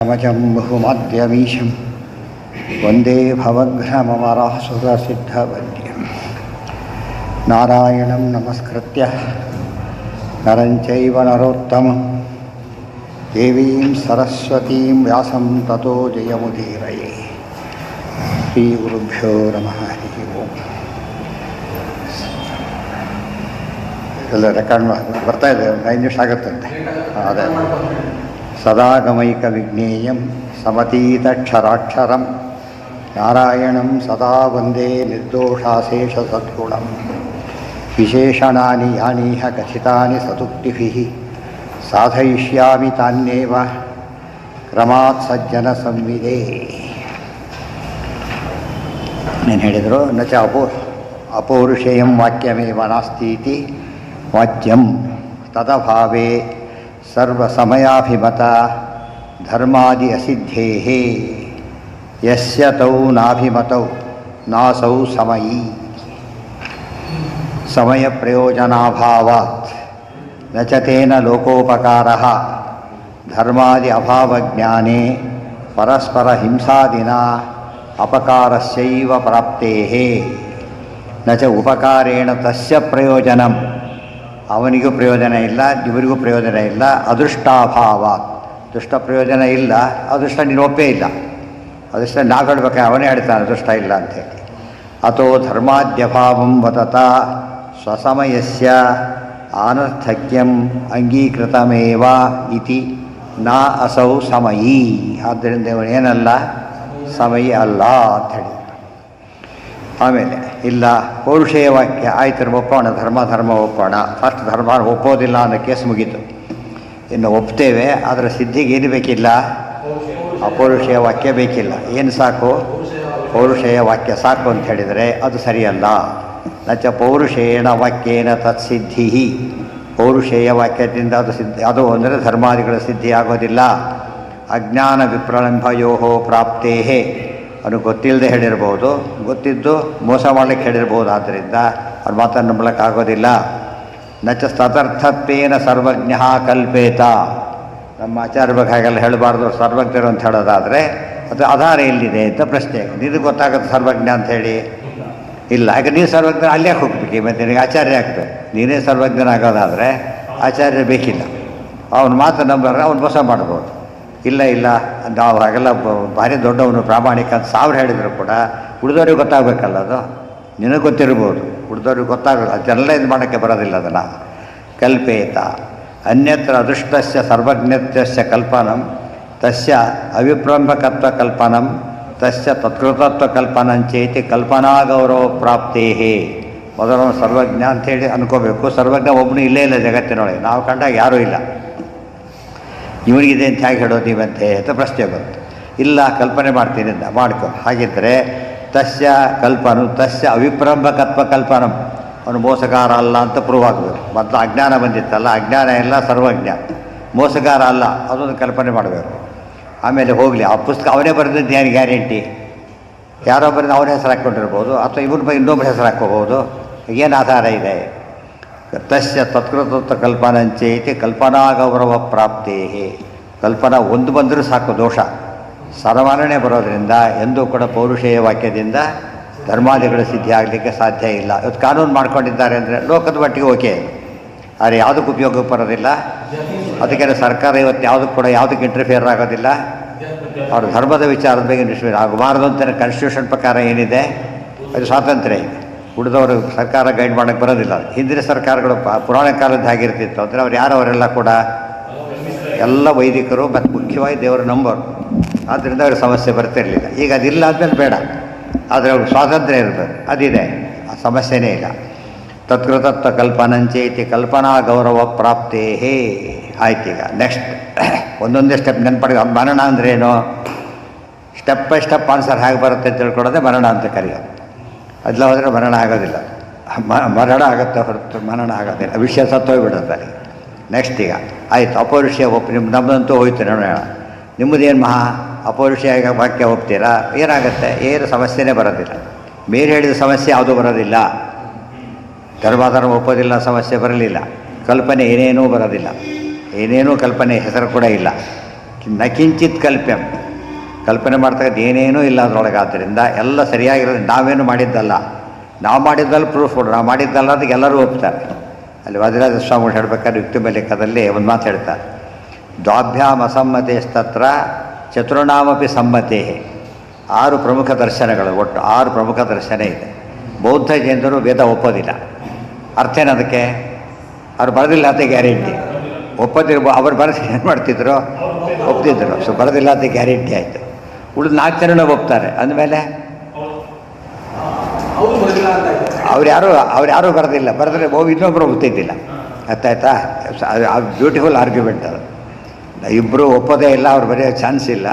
मजं बहुमाद्यमीशं वन्दे भवघ्नममरासुरसिद्धवन्द्यं नारायणं नमस्कृत्य नरं चैव नरोत्तमं देवीं सरस्वतीं व्यासं ततो जयमुदीरये। श्रीगुरुभ्यो नमः। हरिः ओम्. ಎಲ್ಲ ರೆಕಾರ್ಡ್ ಬರ್ತಾ ಇದೆ, 5 ನಿಮಿಷ ಆಗುತ್ತಂತೆ. ಅದೇ ಸದಾಗಮೈಕವಿಜ್ಞೇಯಂ ಸಮತೀತಕ್ಷರಾಕ್ಷರಂ ನಾರಾಯಣಂ ಸದಾ ವಂದೇ ನಿರ್ದೋಷಾಶೇಷಸದ್ಗುಣಂ ವಿಶೇಷಣಾನಿ ಯಾನೀಹ ಕಥಿತಾನಿ ಸದುಕ್ತಿಭಿಃ ಸಾಧಯಿಷ್ಯಾಮಿ ತಾನ್ಯೇವ ಕ್ರಮಾತ್ ಸಜ್ಜನ ಸಂವಿದೇ. ಏನು ಹೇಳಿದರು? ನ ಚ ಅಪೌರುಷೇಯಂ ವಾಕ್ಯಮೇವ ನಾಸ್ತೀತಿ ವಾಚ್ಯಂ ತದಭಾವೇ ಸರ್ವಸಮಯಾಭಿಮತ ಧರ್ಮಾದಿ ಅಸಿದ್ಧೇಃ ಯಸ್ಯ ತೌ ನಾಭಿಮತೌ ನಾಸೌ ಸಮಯೀ ಸಮಯ ಪ್ರಯೋಜನಾಭಾವಾತ್ ನ ಚ ತೇನ ಲೋಕೋಪಕಾರಃ ಧರ್ಮಾದಿ ಅಭಾವಜ್ಞಾನೇ ಪರಸ್ಪರ ಹಿಂಸಾದಿನಾ ಅಪಕಾರಸ್ಯೈವ ಪ್ರಾಪ್ತೇಃ ನ ಚ ಉಪಕಾರೇಣ ತಸ್ಯ ಪ್ರಯೋಜನಂ, ಅವನಿಗೂ ಪ್ರಯೋಜನ ಇಲ್ಲ, ಇವರಿಗೂ ಪ್ರಯೋಜನ ಇಲ್ಲ. ಅದೃಷ್ಟಾಭಾವ, ದುಷ್ಟ ಪ್ರಯೋಜನ ಇಲ್ಲ, ಅದೃಷ್ಟ ನಿರೂಪೇ ಇಲ್ಲ. ಅದೃಷ್ಟ ನಾವು ಹೇಳ್ಬೇಕಾದ್ರೆ ಅವನೇ ಹೇಳ್ತಾನೆ ಅದೃಷ್ಟ ಇಲ್ಲ ಅಂಥೇಳಿ. ಅಥೋ ಧರ್ಮಾದ್ಯಭಾವಂ ವದತ ಸ್ವಸಮಯಸ್ಯ ಅನರ್ಥಕ್ಯಂ ಅಂಗೀಕೃತಮೇವ ಇತಿ ನಾ ಅಸೌ ಸಮಯೀ. ಆದ್ದರಿಂದ ಇವನೇನಲ್ಲ, ಸಮಯಿ ಅಲ್ಲ ಅಂಥೇಳಿ. ಆಮೇಲೆ ಇಲ್ಲ ಪೌರುಷೇಯ ವಾಕ್ಯ ಆಯ್ತು ಒಪ್ಪೋಣ, ಧರ್ಮ ಒಪ್ಪೋಣ. ಫಸ್ಟ್ ಧರ್ಮ ಒಪ್ಪೋದಿಲ್ಲ ಅನ್ನೋ ಕೇಸ್ ಮುಗೀತು. ಇನ್ನು ಒಪ್ತೇವೆ, ಅದರ ಸಿದ್ಧಿಗೆ ಏನು ಬೇಕಿಲ್ಲ, ಅಪೌರುಷೇಯ ವಾಕ್ಯ ಬೇಕಿಲ್ಲ. ಏನು ಸಾಕು? ಪೌರುಷೇಯ ವಾಕ್ಯ ಸಾಕು ಅಂತ ಹೇಳಿದರೆ ಅದು ಸರಿಯಲ್ಲ. ನಚ ಪೌರುಷೇಣ ವಾಕ್ಯೇನ ತತ್ಸಿದ್ಧಿ, ಪೌರುಷೇಯ ವಾಕ್ಯದಿಂದ ಅದು ಸಿದ್ಧಿ, ಅದು ಅಂದರೆ ಧರ್ಮಾದಿಗಳ ಸಿದ್ಧಿ ಆಗೋದಿಲ್ಲ. ಅಜ್ಞಾನ ವಿಪ್ರಲಂಭಯೋ ಪ್ರಾಪ್ತೇ, ಅವನು ಗೊತ್ತಿಲ್ಲದೆ ಹೇಳಿರ್ಬೋದು, ಗೊತ್ತಿದ್ದು ಮೋಸ ಮಾಡಲಿಕ್ಕೆ ಹೇಳಿರ್ಬೋದು. ಆದ್ದರಿಂದ ಅವ್ರ ಮಾತನ್ನು ನಂಬಲಿಕ್ಕಾಗೋದಿಲ್ಲ. ನಚ ತದರ್ಥತ್ವೇನ ಸರ್ವಜ್ಞ ಕಲ್ಪೇತ. ನಮ್ಮ ಆಚಾರ್ಯ ಬಗ್ಗೆ ಹಾಗೆಲ್ಲ ಹೇಳಬಾರ್ದು, ಸರ್ವಜ್ಞರು ಅಂತ ಹೇಳೋದಾದರೆ ಅದು ಆಧಾರ ಎಲ್ಲಿದೆ ಅಂತ ಪ್ರಶ್ನೆ. ನಿನಗೆ ಗೊತ್ತಾಗುತ್ತೆ ಸರ್ವಜ್ಞ ಅಂಥೇಳಿ? ಇಲ್ಲ. ಯಾಕೆ ನೀನು ಸರ್ವಜ್ಞ ಅಲ್ಲೇ ಹೋಗ್ಬೇಕು, ಮತ್ತು ನಿನಗೆ ಆಚಾರ್ಯ ಆಗ್ತದೆ. ನೀನೇ ಸರ್ವಜ್ಞನಾಗೋದಾದರೆ ಆಚಾರ್ಯ ಬೇಕಿಲ್ಲ. ಅವನ ಮಾತು ನಂಬರ್ರೆ ಅವ್ನು ಮೋಸ ಮಾಡ್ಬೋದು. ಇಲ್ಲ ನಾವು ಹಾಗೆಲ್ಲ ಭಾರಿ ದೊಡ್ಡವನು ಪ್ರಾಮಾಣಿಕ ಅಂತ 1000 ಹೇಳಿದ್ರು ಕೂಡ ಉಳಿದವ್ರಿಗೆ ಗೊತ್ತಾಗಬೇಕಲ್ಲ. ಅದು ನಿನಗೆ ಗೊತ್ತಿರ್ಬೋದು, ಉಳಿದವ್ರಿಗೆ ಗೊತ್ತಾಗಲ್ಲ. ಅದೆಲ್ಲ ಇದು ಮಾಡೋಕ್ಕೆ ಬರೋದಿಲ್ಲ. ಅದನ್ನು ಕಲ್ಪೇತ ಅನ್ಯತ್ರ ಅದೃಷ್ಟಸ್ಯ ಸರ್ವಜ್ಞತ್ಯಸ್ಯ ಕಲ್ಪನಂ ತಸ್ಯ ಅವಿಪ್ರಂಬಕತ್ವ ಕಲ್ಪನಂ ತಸ್ಯ ತತ್ಕೃತತ್ವ ಕಲ್ಪನಂಚೇತಿ ಕಲ್ಪನಾ ಗೌರವ ಪ್ರಾಪ್ತೇ. ಮೊದಲು ಸರ್ವಜ್ಞ ಅಂಥೇಳಿ ಅನ್ಕೋಬೇಕು. ಸರ್ವಜ್ಞ ಒಬ್ಬನು ಇಲ್ಲೇ ಇಲ್ಲ ಜಗತ್ತಿನೊಳಗೆ, ನಾವು ಕಂಡಾಗ ಯಾರೂ ಇಲ್ಲ. ಇವನಿಗಿದೆ ಅಂತ ಹೇಗೆ ಹೇಳೋದು ನೀವಂತೆ ಅಂತ ಪ್ರಶ್ನೆ ಬಂತು. ಇಲ್ಲ, ಕಲ್ಪನೆ ಮಾಡ್ತೀನಿ ಅಂತ ಮಾಡ್ಕೊ. ಹಾಗಿದ್ದರೆ ತಸ್ಯ ಕಲ್ಪನು ತಸ್ಯ ಅವಿಪ್ರಂಬಕತ್ವ ಕಲ್ಪನಂ, ಅವನು ಮೋಸಗಾರ ಅಲ್ಲ ಅಂತ ಪ್ರೂವ್ ಆಗಬೇಕು. ಮೊದಲು ಅಜ್ಞಾನ ಬಂದಿತ್ತಲ್ಲ, ಅಜ್ಞಾನ ಎಲ್ಲ ಸರ್ವಜ್ಞ, ಮೋಸಗಾರ ಅಲ್ಲ, ಅದೊಂದು ಕಲ್ಪನೆ ಮಾಡಬೇಕು. ಆಮೇಲೆ ಹೋಗಲಿ, ಆ ಪುಸ್ತಕ ಅವನೇ ಬರೆದಿದ್ದು ಏನು ಗ್ಯಾರಂಟಿ? ಯಾರೋ ಬರೆದು ಅವನ ಹೆಸರು ಹಾಕ್ಕೊಂಡಿರ್ಬೋದು, ಅಥವಾ ಇವ್ರ ಬಗ್ಗೆ ಇನ್ನೊಬ್ಬರ ಹೆಸರು ಹಾಕ್ಕೋಬೋದು. ಏನು ಆಧಾರ ಇದೆ? ತಸ್ಯ ತತ್ಕೃತತ್ವ ಕಲ್ಪನಂಚೇತಿ ಕಲ್ಪನಾ ಗೌರವ ಪ್ರಾಪ್ತೇ. ಕಲ್ಪನಾ ಒಂದು ಬಂದರೂ ಸಾಕು, ದೋಷ ಸರಮಾನಣೆ ಬರೋದರಿಂದ ಎಂದೂ ಕೂಡ ಪೌರುಷೇಯ ವಾಕ್ಯದಿಂದ ಧರ್ಮಾದಿಗಳ ಸಿದ್ಧಿ ಆಗಲಿಕ್ಕೆ ಸಾಧ್ಯ ಇಲ್ಲ. ಇವತ್ತು ಕಾನೂನು ಮಾಡ್ಕೊಂಡಿದ್ದಾರೆ ಅಂದರೆ ಲೋಕದ ಮಟ್ಟಿಗೆ ಓಕೆ, ಆದರೆ ಯಾವುದಕ್ಕೆ ಉಪಯೋಗಕ್ಕೆ ಬರೋದಿಲ್ಲ. ಅದಕ್ಕೆ ಸರ್ಕಾರ ಇವತ್ತು ಯಾವುದಕ್ಕೆ ಕೂಡ ಯಾವುದಕ್ಕೆ ಇಂಟರ್ಫಿಯರ್ ಆಗೋದಿಲ್ಲ. ಅವ್ರ ಧರ್ಮದ ವಿಚಾರದ ಬಗ್ಗೆ ಇಂಟರ್ಫಿಯರ್ ಆಗಬಾರ್ದು ಅಂತ ಕಾನ್ಸ್ಟಿಟ್ಯೂಷನ್ ಪ್ರಕಾರ ಏನಿದೆ, ಅದು ಸ್ವಾತಂತ್ರ್ಯ ಇದೆ. ಉಳಿದವರು ಸರ್ಕಾರ ಗೈಡ್ ಮಾಡೋಕ್ಕೆ ಬರೋದಿಲ್ಲ. ಹಿಂದಿನ ಸರ್ಕಾರಗಳು ಪುರಾಣ ಕಾಲದ ಹೇಗಿರ್ತಿತ್ತು ಅಂದರೆ ಅವರೆಲ್ಲ ಕೂಡ ಎಲ್ಲ ವೈದಿಕರು ಮತ್ತು ಮುಖ್ಯವಾಗಿ ದೇವರ ನಂಬರು. ಆದ್ದರಿಂದ ಅವ್ರಿಗೆ ಸಮಸ್ಯೆ ಬರ್ತಿರಲಿಲ್ಲ. ಈಗ ಅದಿಲ್ಲ ಆದಮೇಲೆ ಬೇಡ, ಆದರೆ ಅವ್ರಿಗೆ ಸ್ವಾತಂತ್ರ್ಯ ಇರಬೇಕು, ಅದಿದೆ, ಆ ಸಮಸ್ಯೆನೇ ಇಲ್ಲ. ತತ್ಕೃತತ್ವ ಕಲ್ಪನಂಚೇತಿ ಕಲ್ಪನಾ ಗೌರವ ಪ್ರಾಪ್ತೇ. ಆಯ್ತು, ಈಗ ನೆಕ್ಸ್ಟ್ ಒಂದೊಂದೇ ಸ್ಟೆಪ್ ನೆನ್ಪಡಿಗೆ. ಮರಣ ಅಂದ್ರೇನು? ಸ್ಟೆಪ್ ಬೈ ಸ್ಟೆಪ್ ಆನ್ಸರ್ ಹೇಗೆ ಬರುತ್ತೆ ಅಂತ ತಿಳ್ಕೊಳ್ಳೋದೆ ಮರಣ ಅಂತ ಕರೆಯೋದು. ಅದೆಲ್ಲ ಹೋದರೆ ಮರಣ ಆಗೋದಿಲ್ಲ. ಮರಣ ಆಗುತ್ತೆ ಹೊರತು ಮರಣ ಆಗೋದಿಲ್ಲ. ವಿಷಯ ಸತ್ತೋಗ್ಬಿಡುತ್ತೆ. ನೆಕ್ಸ್ಟ್ ಈಗ ಆಯಿತು, ಅಪೌರುಷೇಯ ನಮ್ಮದಂತೂ ಹೋಯ್ತು. ನೋಡೋಣ, ನಿಮ್ಮದೇನು ಮಹಾ ಅಪೌರುಷೇಯ ವಾಕ್ಯ ಒಪ್ತೀರಾ? ಏನಾಗುತ್ತೆ? ಏನು ಸಮಸ್ಯೆನೇ ಬರೋದಿಲ್ಲ. ಬೇರೆ ಹೇಳಿದ ಸಮಸ್ಯೆ ಯಾವುದೂ ಬರೋದಿಲ್ಲ. ಧರ್ಮಾಧರ್ಮ ಒಪ್ಪೋದಿಲ್ಲ, ಸಮಸ್ಯೆ ಬರಲಿಲ್ಲ. ಕಲ್ಪನೆ ಏನೇನೂ ಬರೋದಿಲ್ಲ, ಏನೇನೂ ಕಲ್ಪನೆ ಹೆಸರು ಕೂಡ ಇಲ್ಲ. ನ ಕಿಂಚಿತ್ ಕಲ್ಪ್ಯಂ, ಕಲ್ಪನೆ ಮಾಡ್ತಕ್ಕಂಥ ಏನೇನೂ ಇಲ್ಲ ಅದರೊಳಗೆ. ಆದ್ದರಿಂದ ಎಲ್ಲ ಸರಿಯಾಗಿರೋದು. ನಾವೇನು ಮಾಡಿದ್ದಲ್ಲ, ನಾವು ಮಾಡಿದ್ದಲ್ಲಿ ಪ್ರೂಫ್ ಕೊಡು, ನಾವು ಮಾಡಿದ್ದಲ್ಲ ಅದಕ್ಕೆ ಎಲ್ಲರೂ ಒಪ್ತಾರೆ. ಅಲ್ಲಿ ವಾದಿರಾಜ ಸ್ವಾಮಿಗಳು ಹೇಳಬೇಕಾದ್ರೆ ಯುಕ್ತಿಮ ಲೆಕ್ಕದಲ್ಲಿ ಒಂದು ಮಾತು ಹೇಳ್ತಾರೆ, ದ್ವಾಭ್ಯಾಮ್ ಅಸಮ್ಮತೇಸ್ತತ್ರ ಚತುರ್ಣಾಮಪಿ ಸಮ್ಮತೇ. 6 ಪ್ರಮುಖ ದರ್ಶನಗಳು, ಒಟ್ಟು 6 ಪ್ರಮುಖ ದರ್ಶನ ಇದೆ. ಬೌದ್ಧ ಜೈನರು ವೇದ ಒಪ್ಪೋದಿಲ್ಲ. ಅರ್ಥ ಏನದಕ್ಕೆ? ಅವ್ರು ಬರೋದಿಲ್ಲ ಅಂತ ಗ್ಯಾರಂಟಿ. ಒಪ್ಪೋದಿರ್ಬೋ, ಅವ್ರು ಬರೆದು ಏನು ಮಾಡ್ತಿದ್ರು? ಒಪ್ತಿದ್ರು. ಸೊ ಬರೋದಿಲ್ಲ ಅಂತ ಗ್ಯಾರಂಟಿ ಆಯಿತು. ಉಳಿದು 4 ಜನನ ಒಪ್ತಾರೆ ಅಂದಮೇಲೆ ಅವ್ರು ಯಾರೂ ಬರೋದಿಲ್ಲ. ಬರೆದ್ರೆ ಇನ್ನೊಬ್ಬರು ಒಪ್ತಿದ್ದಿಲ್ಲ. ಅರ್ಥಾಯ್ತಾ? ಬ್ಯೂಟಿಫುಲ್ ಆರ್ಗ್ಯುಮೆಂಟ್ ಅದು. ಇಬ್ಬರು ಒಪ್ಪೋದೇ ಇಲ್ಲ, ಅವ್ರು ಬರೆಯೋ ಚಾನ್ಸ್ ಇಲ್ಲ.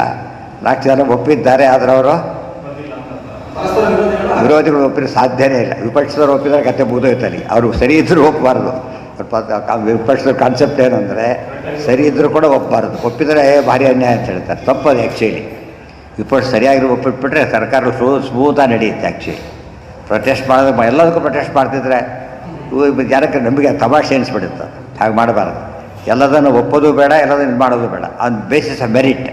4 ಜನ ಒಪ್ಪಿದ್ದಾರೆ, ಆದರೆ ಅವರು ವಿರೋಧಿಗಳು ಒಪ್ಪಿದ್ರೆ ಸಾಧ್ಯನೇ ಇಲ್ಲ. ವಿಪಕ್ಷದವ್ರು ಒಪ್ಪಿದ್ರೆ ಕತೆ ಮುಗಿದೋಯ್ತಾರೆ. ಅವರು ಸರಿ ಇದ್ದರೂ ಒಪ್ಪಬಾರ್ದು. ವಿಪಕ್ಷದ ಕಾನ್ಸೆಪ್ಟ್ ಏನು ಅಂದರೆ, ಸರಿ ಇದ್ದರೂ ಕೂಡ ಒಪ್ಪಬಾರ್ದು. ಒಪ್ಪಿದರೆ ಭಾರಿ ಅನ್ಯಾಯ ಅಂತ ಹೇಳ್ತಾರೆ. ತಪ್ಪದು ಆ್ಯಕ್ಚುಲಿ. ವಿಪಕ್ಷ ಸರಿಯಾಗಿರೋ ಒಪ್ಪಿಟ್ಬಿಟ್ರೆ ಸರ್ಕಾರ ಸ್ಮೂತಾಗಿ ನಡೆಯುತ್ತೆ. ಆ್ಯಕ್ಚುಲಿ ಪ್ರೊಟೆಸ್ಟ್ ಮಾಡೋದು, ಎಲ್ಲದಕ್ಕೂ ಪ್ರೊಟೆಸ್ಟ್ ಮಾಡ್ತಿದ್ರೆ ಜನಕ್ಕೆ ನಮಗೆ ತಮಾಷೆ ಅನಿಸ್ಬಿಡುತ್ತೆ. ಹಾಗೆ ಮಾಡಬಾರ್ದು. ಎಲ್ಲದನ್ನು ಒಪ್ಪೋದು ಬೇಡ, ಎಲ್ಲದನ್ನು ಇದು ಮಾಡೋದು ಬೇಡ. ಆನ್ ಬೇಸಿಸ್ ಆಫ್ ಮೆರಿಟ್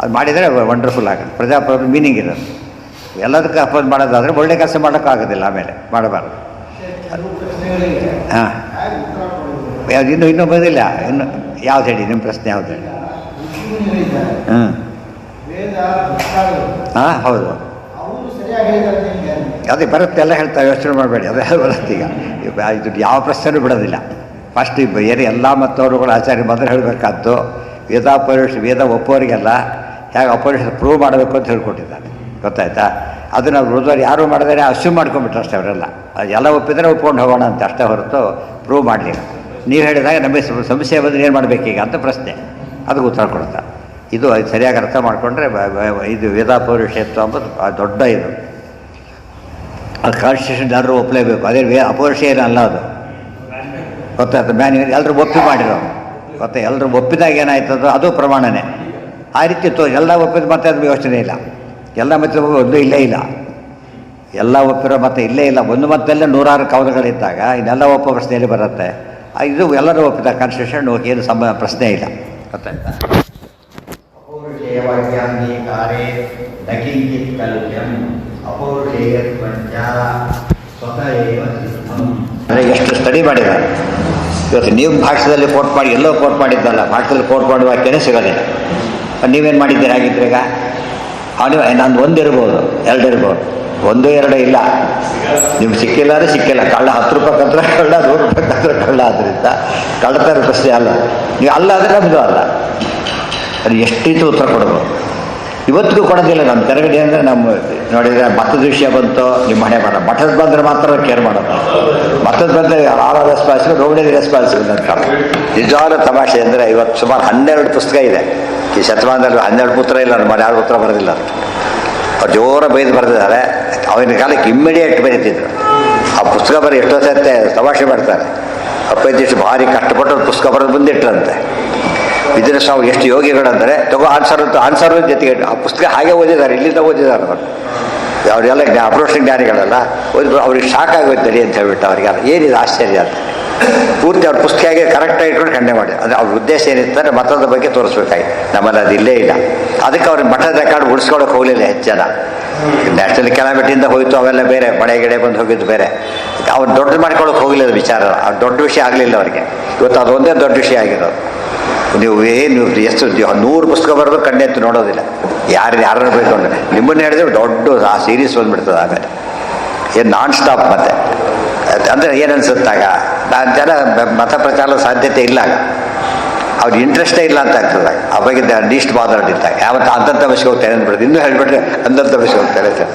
ಅದು ಮಾಡಿದರೆ ವಂಡರ್ಫುಲ್ ಆಗುತ್ತೆ. ಪ್ರಜಾಪ್ರಭುತ್ವ ಮೀನಿಂಗ್ ಇರೋದು. ಎಲ್ಲದಕ್ಕೂ ಅಪೋಸ್ ಮಾಡೋದಾದರೆ ಒಳ್ಳೆ ಕೆಲಸ ಮಾಡೋಕ್ಕಾಗೋದಿಲ್ಲ. ಆಮೇಲೆ ಮಾಡಬಾರ್ದು. ಹಾಂ, ಇನ್ನೂ ಬಂದಿಲ್ಲ. ಇನ್ನು ಯಾವ್ದು ಹೇಳಿ, ನಿಮ್ಮ ಪ್ರಶ್ನೆ ಯಾವ್ದು ಹೇಳಿ? ಹಾಂ, ಹೌದು, ಅದೇ ಬರುತ್ತೆ. ಎಲ್ಲ ಹೇಳ್ತಾರೆ, ಯೋಚನೆ ಮಾಡಬೇಡಿ. ಅದೇ ಬರುತ್ತೆ. ಈಗ ಇದು ಯಾವ ಪ್ರಶ್ನೆನೂ ಬಿಡೋದಿಲ್ಲ. ಫಸ್ಟ್ ಬೇರೆ ಎಲ್ಲ ಮತ್ತವರುಗಳು ಆಚಾರ್ಯ ಮೊದಲು ಹೇಳಬೇಕಾದ್ದು ವೇದ ಒಪ್ಪೋರಿಗೆಲ್ಲ ಹೇಗೆ ಅಪೋಸಿಷನ್ ಪ್ರೂವ್ ಮಾಡಬೇಕು ಅಂತ ಹೇಳ್ಕೊಟ್ಟಿದ್ದಾರೆ. ಗೊತ್ತಾಯ್ತಾ? ಅದನ್ನು ರುದ್ವರು ಯಾರೂ ಮಾಡಿದರೆ ಅಸ್ಯೂಮ್ ಮಾಡ್ಕೊಂಡ್ಬಿಟ್ರು ಅಷ್ಟೇ. ಅವರೆಲ್ಲ ಎಲ್ಲ ಒಪ್ಪಿದರೆ ಒಪ್ಕೊಂಡು ಹೋಗೋಣ ಅಂತ ಅಷ್ಟೇ ಹೊರತು ಪ್ರೂವ್ ಮಾಡಲಿಲ್ಲ. ನೀವು ಹೇಳಿದಾಗ ನಮಗೆ ಸಮಸ್ಯೆ ಬಂದರೆ ಏನು ಮಾಡಬೇಕೀಗ ಅಂತ ಪ್ರಶ್ನೆ, ಅದಕ್ಕೆ ಉತ್ತರ ಕೊಡ್ತಾರೆ. ಇದು ಸರಿಯಾಗಿ ಅರ್ಥ ಮಾಡಿಕೊಂಡ್ರೆ ಇದು ವೇದಾಪೌರುಷತ್ವ ಅಂಬುದು ದೊಡ್ಡ ಇದು. ಅದು ಕಾನ್ಸ್ಟಿಟ್ಯೂಷನ್ ಎಲ್ಲರೂ ಒಪ್ಪಲೇಬೇಕು. ಅದೇ ಅಪೌರುಷ ಏನಲ್ಲ ಅದು. ಗೊತ್ತಾಯ್ತು? ಮ್ಯಾನ್ಯುವಲ್ ಎಲ್ಲರೂ ಒಪ್ಪಿ ಮಾಡಿರೋ ಗೊತ್ತಾ? ಎಲ್ಲರೂ ಒಪ್ಪಿದಾಗ ಏನಾಯ್ತದೋ ಅದು ಪ್ರಮಾಣನೇ. ಆ ರೀತಿ ಎಲ್ಲ ಒಪ್ಪಿದ ಮತ್ತೆ ಅದು ಯೋಚನೆ ಇಲ್ಲ. ಎಲ್ಲ ಮತ್ತೆ ಒಂದು ಇಲ್ಲೇ ಇಲ್ಲ. ಎಲ್ಲ ಒಪ್ಪಿರೋ ಮತ್ತೆ ಇಲ್ಲೇ ಇಲ್ಲ. ಒಂದು ಮತ್ತಲ್ಲೇ 100 ಕವನಗಳಿದ್ದಾಗ ಇನ್ನೆಲ್ಲ ಒಪ್ಪೋ ಪ್ರಶ್ನೆಯಲ್ಲಿ ಬರುತ್ತೆ. ಇದು ಎಲ್ಲರೂ ಒಪ್ಪಿದ ಕಾನ್ಸ್ಟಿಟ್ಯೂಷನ್ ಏನು ಪ್ರಶ್ನೆ ಇಲ್ಲ. ಗೊತ್ತಾಯ್ತಾ? ಅಂದರೆ ಎಷ್ಟು ಸ್ಟಡಿ ಮಾಡಿದ್ದಾರೆ. ಇವತ್ತು ನೀವು ಭಾಷೆಯಲ್ಲಿ ಕೋಟ್ ಮಾಡಿ ಎಲ್ಲೋ ಕೋಟ್ ಮಾಡಿದ್ದಲ್ಲ, ಭಾಷೆಯಲ್ಲಿ ಕೋಟ್ ಮಾಡುವ ವಾಕ್ಯನೇ ಸಿಗೋದಿಲ್ಲ. ನೀವೇನು ಮಾಡಿದ್ದೀರಿ ಹಾಗಿದ್ರೆ? ಈಗ ಅವನು ನಾನು 1 ಇರ್ಬೋದು, 2 ಇರ್ಬೋದು, 1, 2 ಇಲ್ಲ. ನಿಮ್ಗೆ ಸಿಕ್ಕಿಲ್ಲ ಅಂದರೆ ಸಿಕ್ಕಿಲ್ಲ. ಕಳ್ಳ 10 ರೂಪಾಯಿ ಕಂದ್ರೆ ಕಳ್ಳ, 100 ರೂಪಾಯಿ ಕಂದ್ರೆ ಕಳ್ಳ. ಆದ್ದರಿಂದ ಕಳ್ಳತನ ಪ್ರಶ್ನೆ ಅಲ್ಲ. ನೀವು ಅಲ್ಲ ಆದರೆ ನಮ್ಮದು ಅಲ್ಲ. ಅದು ಎಷ್ಟಿತ್ತು ಉತ್ತರ ಕೊಡ್ಬೋದು. ಇವತ್ತಿಗೂ ಕೊಡೋದಿಲ್ಲ. ನಮ್ಮ ತೆರಗಡೆ ಅಂದರೆ ನಮ್ಮ ನೋಡಿದರೆ ಮತದ ವಿಷಯ ಬಂತು, ನಿಮ್ಮ ಮನೆ ಬರ ಮಠದ ಬಂದರೆ ಮಾತ್ರ ಕೇರ್ ಮಾಡೋದು. ಮತದ ಬಂದರೆ ಆಲ್ ರೆಸ್ಪಾನ್ಸಿಬಲ್, ನೋಡಿದ ರೆಸ್ಪಾನ್ಸಿಬಲ್ ಅಂತ. ನಿಜವಾದ ತಮಾಷೆ ಅಂದರೆ ಇವತ್ತು ಸುಮಾರು 12 ಪುಸ್ತಕ ಇದೆ ಈ ಶತಮಾನದಲ್ಲಿ. 12 ಪುತ್ರ ಇಲ್ಲ, ನಮ್ಮ ಯಾರು ಉತ್ತರ ಬರೋದಿಲ್ಲ. ಅವ್ರು ಜೋರ ಬೈದು ಬರೆದಿದ್ದಾರೆ. ಅವಾಗಿನ ಕಾಲಕ್ಕೆ ಇಮ್ಮಿಡಿಯೇಟ್ ಬರೀತಿದ್ರು. ಆ ಪುಸ್ತಕ ಬರೀ ಎಷ್ಟೋ ಸತ್ತೆ ತಮಾಷೆ ಮಾಡ್ತಾರೆ. ಅಪ್ಪೈದಿಷ್ಟು ಭಾರಿ ಕಷ್ಟಪಟ್ಟು ಪುಸ್ತಕ ಬರೋದು ಬಂದಿಟ್ರಂತೆ. ಇದರ ಸ್ವಾಮಿ ಎಷ್ಟು ಯೋಗಿಗಳಂದರೆ ತಗೋ ಆನ್ಸರ್ ಜೊತೆಗೆ ಆ ಪುಸ್ತಕ ಹಾಗೆ ಓದಿದ್ದಾರೆ. ಇಲ್ಲಿಂದ ಓದಿದ್ದಾರೆ ಅವರು. ಅವರೆಲ್ಲ ಅಪ್ರೋಷ ಜ್ಞಾನಿಗಳೆಲ್ಲ ಓದಿದ್ರು. ಅವ್ರಿಗೆ ಶಾಕ್ ಆಗೋಯ್ತರಿ ಅಂತ ಹೇಳ್ಬಿಟ್ಟು ಅವ್ರಿಗೆಲ್ಲ ಏನಿದೆ ಆಶ್ಚರ್ಯ ಅಂತ ಪೂರ್ತಿ ಅವ್ರ ಪುಸ್ತಕ ಕರೆಕ್ಟಾಗಿ ಇಟ್ಕೊಂಡು ಖಂಡನೆ ಮಾಡಿ. ಅಂದರೆ ಅವ್ರ ಉದ್ದೇಶ ಏನಿರ್ತಾರೆ ಮತದ ಬಗ್ಗೆ ತೋರಿಸ್ಬೇಕಾಗಿ. ನಮ್ಮಲ್ಲಿ ಅದು ಇಲ್ಲೇ ಇಲ್ಲ. ಅದಕ್ಕೆ ಅವ್ರಿಗೆ ಮಠದ ರೆಕಾರ್ಡ್ ಉಳಿಸ್ಕೊಳಕ್ಕೆ ಹೋಗಲಿಲ್ಲ ಹೆಚ್ಚು ಜನ. ನ್ಯಾಷನಲ್ ಕೆಲಾಮಿಟಿಯಿಂದ ಹೋಯಿತು, ಅವೆಲ್ಲ ಬೇರೆ, ಮಳೆ ಗಿಡೆ ಬಂದು ಹೋಗಿದ್ದು ಬೇರೆ. ಅವ್ರು ದೊಡ್ಡ ಮಾಡ್ಕೊಳಕ್ಕೆ ಹೋಗಲಿಲ್ಲ ವಿಚಾರ. ಅದು ದೊಡ್ಡ ವಿಷಯ ಆಗಲಿಲ್ಲ ಅವರಿಗೆ. ಇವತ್ತು ಅದೊಂದೇ ದೊಡ್ಡ ವಿಷಯ ಆಗಿರೋದು. ನೀವು ಎಷ್ಟು 100 ಪುಸ್ತಕ ಬರೋದು ಕಣ್ಣೆತ್ತು ನೋಡೋದಿಲ್ಲ. ಯಾರನ್ನು ಬೇಕಂದ್ರೆ ನಿಮ್ಮನ್ನು ಹೇಳಿದ್ರೆ ದೊಡ್ಡ ಆ ಸೀರೀಸ್ ಬಂದುಬಿಡ್ತದೆ. ಆಮೇಲೆ ಏನು ನಾನ್ ಸ್ಟಾಪ್. ಮತ್ತೆ ಅಂದರೆ ಏನು ಅನಿಸುತ್ತಾಗ ನಾನು ಜನ ಮತ ಪ್ರಚಾರದ ಸಾಧ್ಯತೆ ಇಲ್ಲ. ಅವ್ರಿಗೆ ಇಂಟ್ರೆಸ್ಟೇ ಇಲ್ಲ ಅಂತ ಆಗ್ತದೆ. ಆ ಬಗ್ಗೆ ಲೀಸ್ಟ್ ಮಾತಾಡಿದ್ದಾಗ ಯಾವತ್ತು ಅಂದಂಥ ಬಸ್ಗೆ ಹೋಗ್ತಾರೆ ಅಂದ್ಬಿಡೋದು. ಇನ್ನೂ ಹೇಳಿಬಿಟ್ರೆ ಅಂದಂಥ ಬಸ್ಗೆ ಹೋಗ್ತಾರೆ ಸರ್.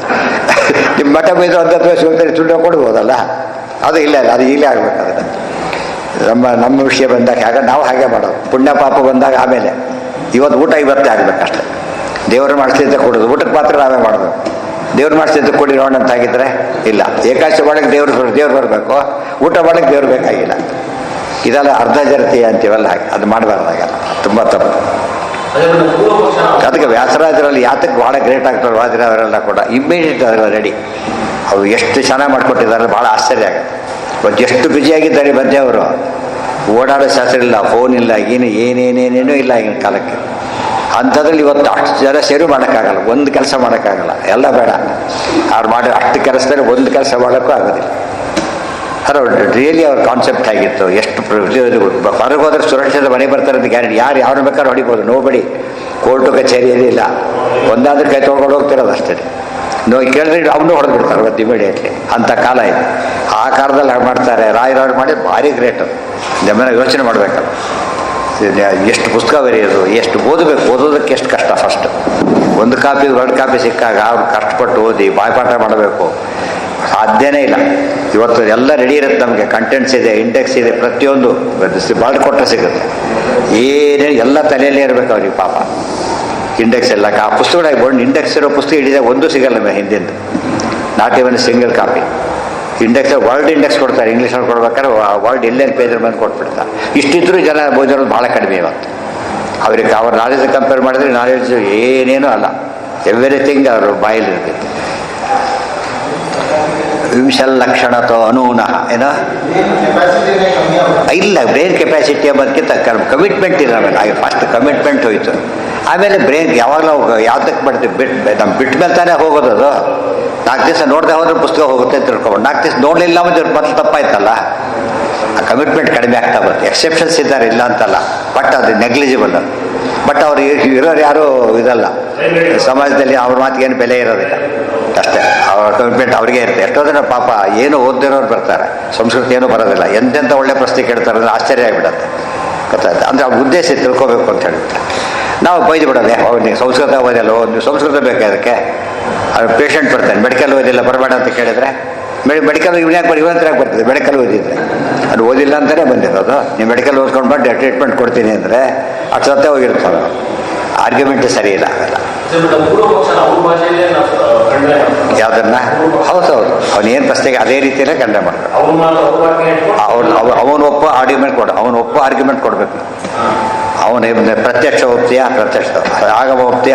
ನಿಮ್ಮ ಮಠ ಬೈದು ಅಂದಂಥ ಬಸ್ಗೆ ಹೋಗ್ತಾರೆ, ಸುಳ್ಳು ಕೊಡ್ಬೋದಲ್ಲ. ಅದು ಇಲ್ಲ, ಅದು ಈಗಲೇ ಆಗಬೇಕಾದ್ರೆ ನಮ್ಮ ವಿಷಯ ಬಂದಾಗ ಹಾಗೆ ನಾವು ಹಾಗೆ ಮಾಡೋದು. ಪುಣ್ಯ ಪಾಪ ಬಂದಾಗ ಆಮೇಲೆ ಇವತ್ತು ಊಟ ಇವತ್ತೇ ಆಗಬೇಕಷ್ಟೆ. ದೇವರು ಮಾಡಿಸಿದ್ದೆ ಕೊಡೋದು, ಊಟಕ್ಕೆ ಮಾತ್ರ ನಾವೇ ಮಾಡೋದು. ದೇವ್ರು ಮಾಡಿಸಿದ್ದು ಕೊಡಿ ನೋಡೋಣ ಅಂತಾಗಿದ್ದರೆ ಇಲ್ಲ. ಏಕಾದಶಿ ಮಾಡೋಕ್ಕೆ ದೇವ್ರು ಬರಬೇಕು, ಊಟ ಮಾಡೋಕ್ಕೆ ದೇವ್ರು ಬೇಕಾಗಿಲ್ಲ. ಇದೆಲ್ಲ ಅರ್ಧ ಜರತೀಯ ಅಂತೀವಲ್ಲ, ಹಾಗೆ ಅದು ಮಾಡಬಾರ್ದಾಗಲ್ಲ. ತುಂಬ ತಪ್ಪು. ಅದಕ್ಕೆ ವ್ಯಾಸರಾಜರಲ್ಲಿ ಯಾತಕ್ಕೆ ಭಾಳ ಗ್ರೇಟ್ ಆಗ್ತಾರೆ ವಾದಿರ ಅವರೆಲ್ಲ ಕೂಡ ಇಮ್ಮಿಡಿಯೇಟ್ ಅದೆಲ್ಲ ರೆಡಿ. ಅವರು ಎಷ್ಟು ಚೆನ್ನಾಗಿ ಮಾಡಿಕೊಟ್ಟಿದ್ದಾರೆ, ಭಾಳ ಆಶ್ಚರ್ಯ ಆಗುತ್ತೆ. ಇವತ್ತು ಎಷ್ಟು ಬ್ಯುಸಿಯಾಗಿದ್ದಾರೆ ಮಧ್ಯೆ ಅವರು. ಓಡಾಡೋ ಶಾಸ್ತ್ರ ಇಲ್ಲ, ಫೋನ್ ಇಲ್ಲ, ಏನೇನೇನೇನೂ ಇಲ್ಲ ಈಗಿನ ಕಾಲಕ್ಕೆ. ಅಂಥದ್ರಲ್ಲಿ ಇವತ್ತು ಅಷ್ಟು ಜನ ಸೇರು ಮಾಡೋಕ್ಕಾಗಲ್ಲ, ಒಂದು ಕೆಲಸ ಮಾಡೋಕ್ಕಾಗಲ್ಲ, ಎಲ್ಲ ಬೇಡ. ಅವ್ರು ಮಾಡಿ ಅಷ್ಟು ಕೆಲಸದಲ್ಲಿ ಒಂದು ಕೆಲಸ ಮಾಡೋಕ್ಕೂ ಆಗೋದಿಲ್ಲ. ಅದು ರಿಯಲಿ ಅವ್ರ ಕಾನ್ಸೆಪ್ಟ್ ಆಗಿತ್ತು. ಎಷ್ಟು ಹೊರಗೆ ಹೋದ್ರೆ ಸುರಕ್ಷಿತ ಮನೆ ಬರ್ತಾರೆ ಅಂತ ಗ್ಯಾರಂಟಿ. ಯಾರು ಬೇಕಾದ್ರೂ ಹೊಡಿಬೋದು, ನೋಬಡಿ. ಕೋರ್ಟು ಕಚೇರಿ ಏನಿಲ್ಲ, ಒಂದಾದ್ರೂ ಕೈ ತೊಳ್ಕೊಂಡು ಹೋಗ್ತಿರೋದು ಅಷ್ಟೇ. ಕೇಳಿದ್ರೆ ಅವನು ಹೊಡೆದು ಬಿಡ್ತಾರೆ ಇವತ್ತು ಇಮಿಡಿಯೇಟ್ಲಿ. ಅಂಥ ಕಾಲ ಇದೆ. ಆ ಕಾಲದಲ್ಲಿ ಮಾಡ್ತಾರೆ. ರಾಯರವ್ರು ಮಾಡಿ ಭಾರಿ ಗ್ರೇಟು. ಜಮೀನ ಯೋಚನೆ ಮಾಡಬೇಕಲ್ಲ, ಎಷ್ಟು ಪುಸ್ತಕ ಬರೆಯೋದು, ಎಷ್ಟು ಓದಬೇಕು, ಓದೋದಕ್ಕೆ ಎಷ್ಟು ಕಷ್ಟ. ಫಸ್ಟ್ ಒಂದು ಕಾಪಿ 2 ಕಾಪಿ ಸಿಕ್ಕಾಗ ಅವ್ರು ಕಷ್ಟಪಟ್ಟು ಓದಿ ಬಾಯ್ಪಾಠ ಮಾಡಬೇಕು, ಸಾಧ್ಯನೇ ಇಲ್ಲ. ಇವತ್ತು ಎಲ್ಲ ರೆಡಿ ಇರುತ್ತೆ ನಮಗೆ, ಕಂಟೆಂಟ್ಸ್ ಇದೆ, ಇಂಡೆಕ್ಸ್ ಇದೆ, ಪ್ರತಿಯೊಂದು ಬರ್ಕೊಟ್ರೆ ಸಿಗುತ್ತೆ. ಏನೇ ಎಲ್ಲ ತಲೆಯಲ್ಲೇ ಇರಬೇಕು ಅವ್ರಿಗೆ ಪಾಪ. ಇಂಡೆಕ್ಸ್ ಎಲ್ಲ ಪುಸ್ತಕಗಳಾಗಿ ಬಂದು ಇಂಡೆಕ್ಸ್ ಇರೋ ಪುಸ್ತಕ ಹಿಡಿದಾಗ ಒಂದು ಸಿಗಲ್ಲ ನಮಗೆ ಹಿಂದಿಂದು, not even single copy. Index world index ಕೊಡ್ತಾರೆ, ಇಂಗ್ಲೀಷಲ್ಲಿ ಕೊಡ್ಬೇಕಾದ್ರೆ ವರ್ಲ್ಡ್ ಎಲ್ಲೇನು ಪೇಜ್ ಬಂದು ಕೊಟ್ಬಿಡ್ತಾರೆ. ಇಷ್ಟಿದ್ರೂ ಜನ ಓದಿರೋದು ಭಾಳ ಕಡಿಮೆ ಇವತ್ತು. ಅವ್ರಿಗೆ ಅವ್ರ ನಾಲೆಜ್ ಕಂಪೇರ್ ಮಾಡಿದ್ರೆ ನಾಲೆಡ್ಜ್ ಏನೇನೂ ಅಲ್ಲ. ಎವ್ರಿಥಿಂಗ್ ಅವ್ರ ಬಾಯಲ್ಲಿ ಇರ್ತೈತೆ. ವಿಂಶಲ್ಲಕ್ಷಣತೋ ಅನೂನಃ ಏನೋ ಇಲ್ಲ, ಬ್ರೈನ್ ಕೆಪಾಸಿಟಿ ಅನ್ನೋದಕ್ಕಿಂತ ಕಮಿಟ್ಮೆಂಟ್ ಇಲ್ಲ. ಆಮೇಲೆ ಫಸ್ಟ್ ಕಮಿಟ್ಮೆಂಟ್ ಹೋಯಿತು, ಆಮೇಲೆ ಬ್ರೈನ್ ಯಾವಾಗ ನಾವು ಯಾವ್ದಕ್ಕೆ ಮಾಡ್ತೀವಿ, ನಮ್ಮ ಬಿಟ್ಟ ಮೇಲೆ ತಾನೇ ಹೋಗೋದು. 4 ದಿವಸ ನೋಡದೆ ಹೋದ್ರೆ ಪುಸ್ತಕ ಹೋಗುತ್ತೆ ಅಂತ ತಿಳ್ಕೊಬೋದು. 4 ದಿವಸ ನೋಡಲಿಲ್ಲ ಮತ್ತೆ ಮೊದಲು ತಪ್ಪಾಯ್ತಲ್ಲ. ಆ ಕಮಿಟ್ಮೆಂಟ್ ಕಡಿಮೆ ಆಗ್ತಾ ಬರುತ್ತೆ. ಎಕ್ಸೆಪ್ಷನ್ಸ್ ಇದ್ದಾರೆ, ಇಲ್ಲ ಅಂತಲ್ಲ, ಬಟ್ ಅದು ನೆಗ್ಲಿಜಿಬಲ್. ಬಟ್ ಅವ್ರು ಇರೋರು ಯಾರೂ ಇದಲ್ಲ ಸಮಾಜದಲ್ಲಿ, ಅವ್ರ ಮಾತಿಗೇನು ಬೆಲೆ ಇರೋದಿಲ್ಲ ಅಷ್ಟೇ. ಅವ್ರ ಕಮಿಟ್ಮೆಂಟ್ ಅವ್ರಿಗೆ ಇರುತ್ತೆ. ಎಷ್ಟೋ ಜನ ಪಾಪ ಏನು ಓದಿರೋರು ಬರ್ತಾರೆ, ಸಂಸ್ಕೃತಿ ಏನೂ ಬರೋದಿಲ್ಲ, ಎಂತೆಂಥ ಒಳ್ಳೆ ಪ್ರಶ್ನೆ ಕೇಳ್ತಾರೆ ಅಂದರೆ ಆಶ್ಚರ್ಯ ಆಗಿಬಿಡುತ್ತೆ. ಗೊತ್ತಾಯ್ತು ಅಂದರೆ ಅವ್ರ ಉದ್ದೇಶ ತಿಳ್ಕೊಬೇಕು ಅಂತ ಹೇಳ್ಬಿಟ್ಟು ನಾವು ಬೈದು ಬಿಡೋದೆ. ನೀವು ಸಂಸ್ಕೃತ ಓದಿಲ್ಲ, ನೀವು ಸಂಸ್ಕೃತ ಬೇಕಾ ಅದಕ್ಕೆ? ಅವ್ರು ಪೇಷಂಟ್ ಬರ್ತಾನೆ, ಮೆಡಿಕಲ್ ಓದಿಲ್ಲ ಬರಬೇಡ ಅಂತ ಕೇಳಿದ್ರೆ ಮೆಡಿಕಲ್ ಇವನ್ಯಾಕೆ ಬರ್ತದೆ, ಮೆಡಿಕಲ್ ಓದಿದ್ರೆ. ಅದು ಓದಿಲ್ಲ ಅಂತಲೇ ಬಂದಿರೋದು. ನೀವು ಮೆಡಿಕಲ್ ಓದ್ಕೊಂಡು ಬಂದು ಟ್ರೀಟ್ಮೆಂಟ್ ಕೊಡ್ತೀನಿ ಅಂದರೆ ಅಷ್ಟು ಸತ್ತೇ ಹೋಗಿರ್ತಾರೆ. ಆರ್ಗ್ಯುಮೆಂಟ್ ಸರಿ ಇಲ್ಲ ಅವೆಲ್ಲ. ಯಾವುದನ್ನ ಹೌದು ಅವನೇನು ಪ್ರಶ್ನೆಗೆ ಅದೇ ರೀತಿಯಲ್ಲೇ ಖಂಡನೆ ಮಾಡಬೇಕು. ಅವನು ಒಪ್ಪು ಆರ್ಗ್ಯುಮೆಂಟ್ ಕೊಡಬೇಕು. ಅವನು ಪ್ರತ್ಯಕ್ಷ ಒಪ್ತೀಯ, ಅಪ್ರತ್ಯಕ್ಷ ಆಗಮ ಒಪ್ತೀಯ,